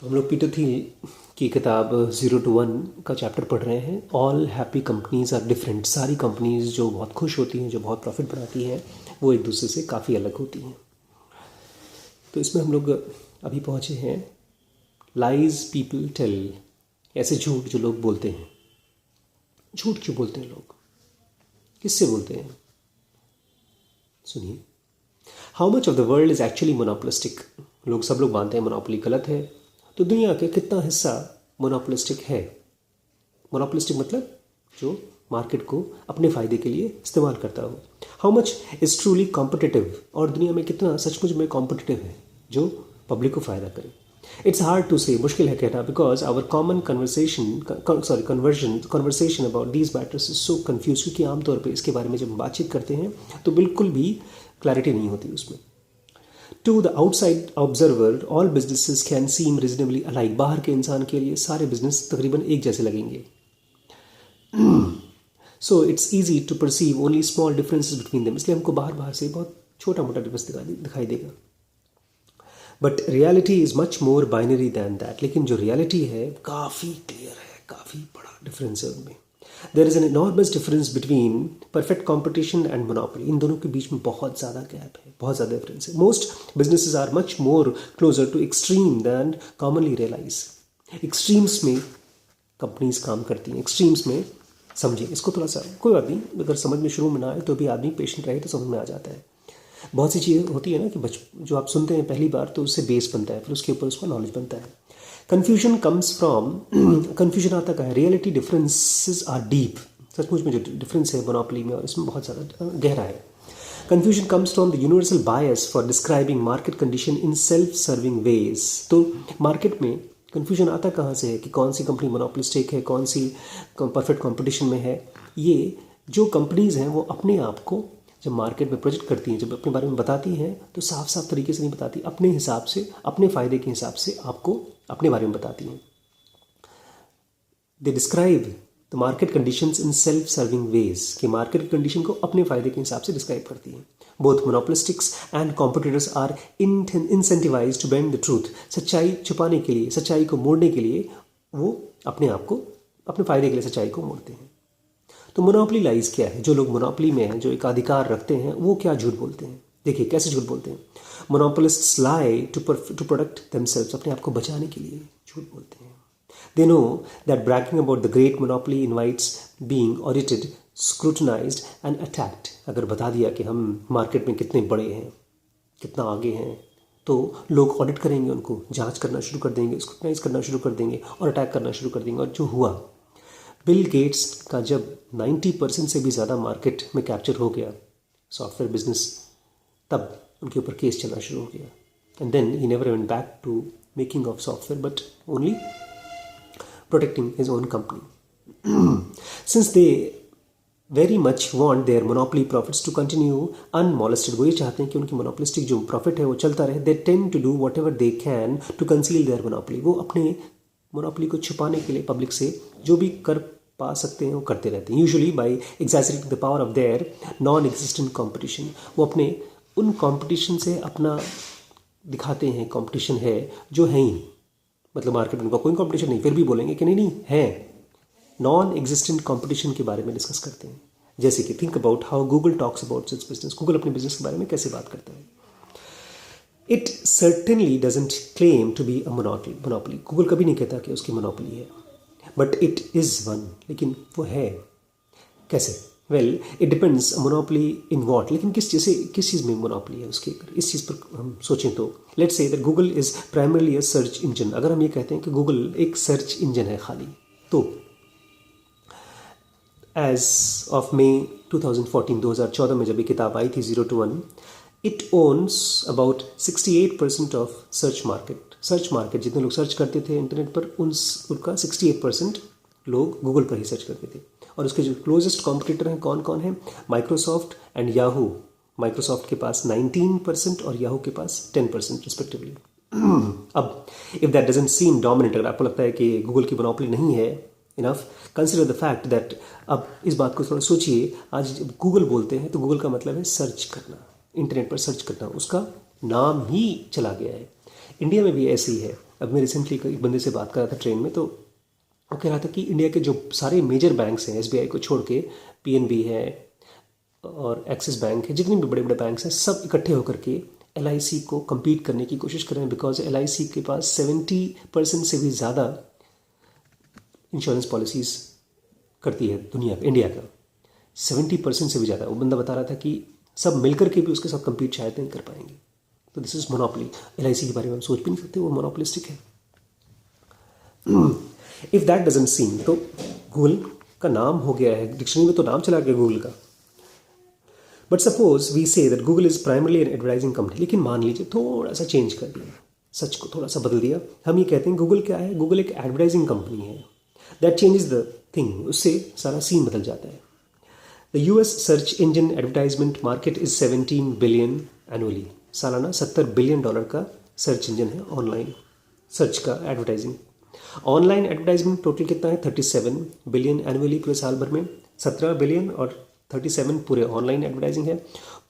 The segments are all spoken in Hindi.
तो हम लोग पीटर थिल की किताब 0 to 1 का चैप्टर पढ़ रहे हैं। All happy companies are different. सारी कंपनीज जो बहुत खुश होती हैं, जो बहुत प्रॉफिट बनाती हैं, वो एक दूसरे से काफ़ी अलग होती हैं। तो इसमें हम लोग अभी पहुँचे हैं लाइज पीपल टेल, ऐसे झूठ जो लोग बोलते हैं। झूठ क्यों बोलते हैं लोग, किससे बोलते हैं? सुनिए। How much of the world is actually monopolistic. सब लोग मानते हैं मोनोपोली गलत है। तो दुनिया के कितना हिस्सा मोनोपोलिस्टिक है? मोनोपोलिस्टिक मतलब जो मार्केट को अपने फ़ायदे के लिए इस्तेमाल करता हो। How much is truly competitive, और दुनिया में कितना सचमुच में कॉम्पिटिटिव है जो पब्लिक को फ़ायदा करे। इट्स हार्ड टू से, मुश्किल है कहना, because our common conversation about these matters is so confuse. क्योंकि आमतौर पर इसके बारे में जब बातचीत करते हैं तो बिल्कुल भी क्लैरिटी नहीं होती उसमें। To the outside observer, all businesses can seem reasonably alike. बाहर के इंसान के लिए सारे बिजनेस तकरीबन एक जैसे लगेंगे। So it's easy to perceive only small differences between them. इसलिए हमको बाहर से बहुत छोटा मोटा डिफरेंस दिखाई देगा। But reality is much more binary than that. लेकिन जो reality है काफ़ी क्लियर है, काफ़ी बड़ा डिफरेंस है उनमें। There is an enormous difference between perfect competition and monopoly. इन दोनों के बीच में बहुत ज़्यादा गैप है, बहुत ज़्यादा डिफरेंस है। Most businesses are much more closer to extreme than commonly realize. Extremes में कंपनीज काम करती हैं। एक्सट्रीम्स में समझिए इसको थोड़ा सा, कोई बात नहीं, अगर समझ में शुरू में ना आए तो भी आदमी पेशेंट रहे तो समझ में आ जाता है। बहुत सी चीज़ें होती है ना कि जो आप सुनते हैं पहली बार तो उससे बेस बनता है, फिर उसके ऊपर उसका नॉलेज बनता है। कन्फ्यूजन कम्स फ्रॉम, कन्फ्यूजन आता कहाँ है? Reality differences are deep. सचमुच में जो डिफरेंस है मोनोपोली में और इसमें बहुत ज़्यादा गहरा है। Confusion comes from the universal bias for describing market condition in self serving ways. तो मार्केट में कन्फ्यूजन आता कहाँ से है कि कौन सी कंपनी मोनोपोलिस्टिक है, कौन सी परफेक्ट कंपटीशन में है। ये जो कंपनीज हैं वो अपने आप को जब मार्केट में प्रोजेक्ट करती हैं, जब अपने बारे में बताती हैं तो साफ साफ तरीके से नहीं बताती, अपने हिसाब से, अपने फ़ायदे के हिसाब से आपको अपने बारे में बताती हैं। They describe the market conditions in self serving ways, कि मार्केट कंडीशन को अपने फ़ायदे के हिसाब से डिस्क्राइब करती हैं। Both monopolistics and competitors are incentivize to bend the truth. सच्चाई छुपाने के लिए, सच्चाई को मोड़ने के लिए वो अपने आप को, अपने फ़ायदे के लिए सच्चाई को मोड़ते हैं। तो मोनोपोली लाइज क्या है? जो लोग मोनोपोली में हैं, जो एक अधिकार रखते हैं, वो क्या झूठ बोलते हैं? देखिए कैसे झूठ बोलते हैं। मोनोपोलिस्ट्स लाई टू प्रोटेक्ट देमसेल्व्स, अपने आप को बचाने के लिए झूठ बोलते हैं। They know that bragging about the great monopoly invites being audited, scrutinised and attacked. अगर बता दिया कि हम मार्केट में कितने बड़े हैं, कितना आगे हैं, तो लोग ऑडिट करेंगे, उनको जांच करना शुरू कर देंगे, स्क्रूटनाइज करना शुरू कर देंगे और अटैक करना शुरू कर देंगे। और जो हुआ, बिल गेट्स का जब 90% से भी ज़्यादा मार्केट में कैप्चर हो गया सॉफ्टवेयर बिजनेस, तब उनके ऊपर केस चलना शुरू हो गया। And then he never went back to making of software but only protecting his own company. Since they very much want their monopoly profits to continue unmolested, वो ये चाहते हैं कि उनकी मोनोपोलिस्टिक जो प्रॉफिट है वो चलता रहे। They tend to do whatever they can to conceal their monopoly. वो अपने मोनोपोली को छुपाने के लिए पब्लिक से जो भी कर पा सकते हैं वो करते रहते हैं। Usually by exaggerating the power of their non existent competition. वो अपने उन कॉम्पिटिशन से अपना दिखाते हैं कॉम्पिटिशन है जो है ही, मतलब मार्केट में उनका कोई कॉम्पिटिशन नहीं, फिर भी बोलेंगे कि नहीं है। नॉन एग्जिस्टेंट कॉम्पिटिशन के बारे में डिस्कस करते हैं। जैसे कि think about how Google talks about its business. Google अपने बिजनेस के बारे में कैसे बात करता है। It certainly doesn't claim to be a monopoly. Google कभी नहीं कहता कि उसकी मोनोपोली है, बट इट इज़ वन, लेकिन वो है। कैसे? Well it depends monopoly in what, लेकिन किस चीज़ में मोनोपोली है उसकी। इस चीज़ पर हम सोचें तो let's say that Google is primarily a search engine. अगर हम ये कहते हैं कि गूगल एक सर्च इंजन है खाली, तो एज ऑफ मे 2014 में जब ये किताब आई थी 0 to 1, it owns about 68% of search market. Search market जितने लोग सर्च करते थे इंटरनेट पर, उनका 68% लोग गूगल पर ही सर्च करते थे। और उसके जो क्लोजेस्ट कॉम्पिटिटर हैं कौन कौन है? Microsoft and Yahoo. माइक्रोसॉफ्ट के पास 19% और याहू के पास 10% रिस्पेक्टिवली। अब if that doesn't seam dominate, अगर आपको लगता है कि गूगल की मोनोपोली नहीं है enough, consider the fact that, अब इस बात को थोड़ा सोचिए, आज जब गूगल बोलते हैं तो गूगल का मतलब है सर्च करना, इंटरनेट पर सर्च करना, उसका नाम ही चला गया है। इंडिया में भी ऐसे ही है। अब मैं रिसेंटली एक बंदे से बात कर रहा था ट्रेन में, तो वो कह रहा था कि इंडिया के जो सारे मेजर बैंक्स हैं, एसबीआई को छोड़ के, पीएनबी है और एक्सिस बैंक है, जितने भी बड़े बड़े बैंक्स हैं, सब इकट्ठे होकर के एलआईसी को compete करने की कोशिश कर रहे हैं, बिकॉज एलआईसी के पास 70% से भी ज़्यादा इंश्योरेंस पॉलिसीज़ करती है दुनिया का, इंडिया का 70% से भी ज़्यादा। वो बंदा बता रहा था कि सब मिलकर के भी उसके साथ compete शायद नहीं कर पाएंगे। तो दिस इज़ मोनोपोली। एलआईसी के बारे में हम सोच भी नहीं सकते, वो मोनोपोलिस्टिक है। इफ़ दैट डजंट सीम, तो गूगल का नाम हो गया है, डिक्शनरी में तो नाम चला गया गूगल का। But suppose we say that Google is primarily an advertising company, लेकिन मान लीजिए थोड़ा सा चेंज कर दिया, सच को थोड़ा सा बदल दिया। हम ये कहते हैं गूगल क्या है, गूगल एक एडवर्टाइजिंग कंपनी है। दैट चेंजेस द थिंग, उससे सारा सीन बदल जाता है। The US search engine advertisement market is 17 billion annually. सालाना $70 बिलियन का सर्च इंजन है, ऑनलाइन सर्च का एडवर्टाइजिंग। ऑनलाइन एडवर्टाइजमेंट टोटल कितना है, 37 बिलियन एनुअली पूरे साल भर में। 17 बिलियन और 37 पूरे ऑनलाइन एडवर्टाइजिंग है।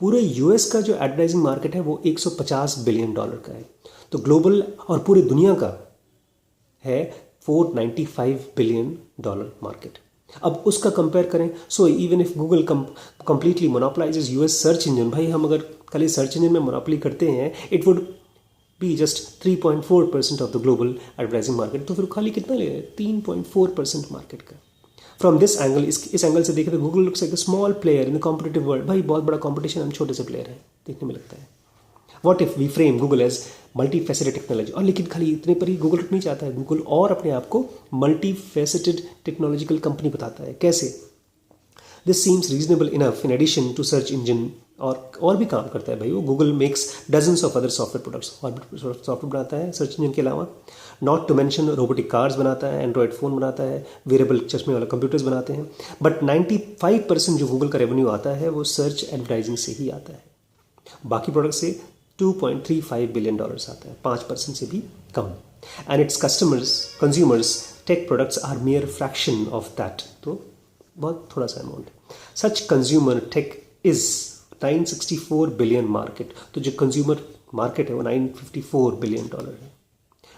पूरे यूएस का जो एडवर्टाइजिंग मार्केट है वो $150 बिलियन का है। तो ग्लोबल और पूरी दुनिया का है $495 बिलियन मार्केट। अब उसका कंपेयर करें, so even if Google completely monopolizes US search engine, भाई हम अगर खाली सर्च इंजन में मोनोपोली करते हैं, it would be just 3.4% of the global advertising market. तो फिर खाली कितना ले रहे हैं, 3.4% मार्केट का। फ्रॉम दिस एंगल, इस एंगल से देखें तो Google looks like a small player in the competitive world. भाई बहुत बड़ा कॉम्पिटिशन, हम छोटे से प्लेयर हैं, देखने में लगता है। What if we frame Google as multi faceted technology, और लेकिन खाली इतने पर ही गूगल रुकना चाहता है। गूगल और अपने आप को मल्टी फेसेटेड टेक्नोलॉजिकल कंपनी बताता है। कैसे? This seems reasonable enough in addition to search engine, और भी काम करता है भाई वो। Google makes dozens of other software products, और भी सॉफ्टवेयर बनाता है सर्च इंजन के अलावा। Not to mention robotic cars बनाता है, एंड्रॉयड फ़ोन बनाता है, वेरेबल चश्मे वाला कंप्यूटर्स बनाते हैं। बट 95% जो गूगल का रेवेन्यू आता है वो सर्च एडवर्टाइजिंग से ही आता है। बाकी प्रोडक्ट से $2.35 बिलियन आता है, 5% से भी कम। And its consumers tech products are mere fraction of that, तो बहुत थोड़ा सा अमाउंट है। Such consumer tech is 964 billion market. तो जो कंज्यूमर मार्केट है वो $954 बिलियन है।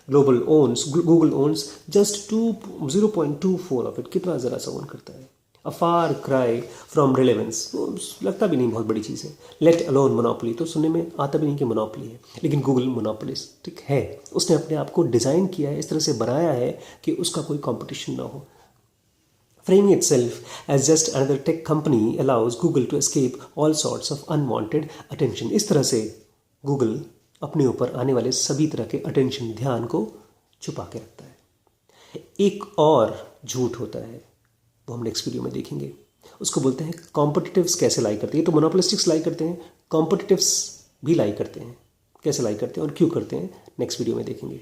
Google owns just 0.24 of it. कितना ज़रा सा ओन करता है, a far cry from relevance. तो लगता भी नहीं बहुत बड़ी चीज़ है। लेट अलोन मोनोपोली, तो सुनने में आता भी नहीं कि मोनोपोली है, लेकिन गूगल मोनोपोलिस्टिक है। उसने अपने आप को डिज़ाइन किया है, इस तरह से बनाया है कि उसका कोई कॉम्पिटिशन ना हो। Framing itself as just another tech company allows Google to escape all sorts of unwanted attention. इस तरह से Google अपने ऊपर आने वाले सभी तरह के अटेंशन, ध्यान को छुपा के रखता है। एक और झूठ होता है, वो हम नेक्स्ट वीडियो में देखेंगे। उसको बोलते हैं कॉम्पिटिटिव्स कैसे लाई करते हैं। तो मोनोपोलिस्टिक्स लाई करते हैं, कॉम्पिटिटिव्स भी लाई करते हैं। कैसे लाई करते हैं और क्यों करते हैं, नेक्स्ट वीडियो में देखेंगे।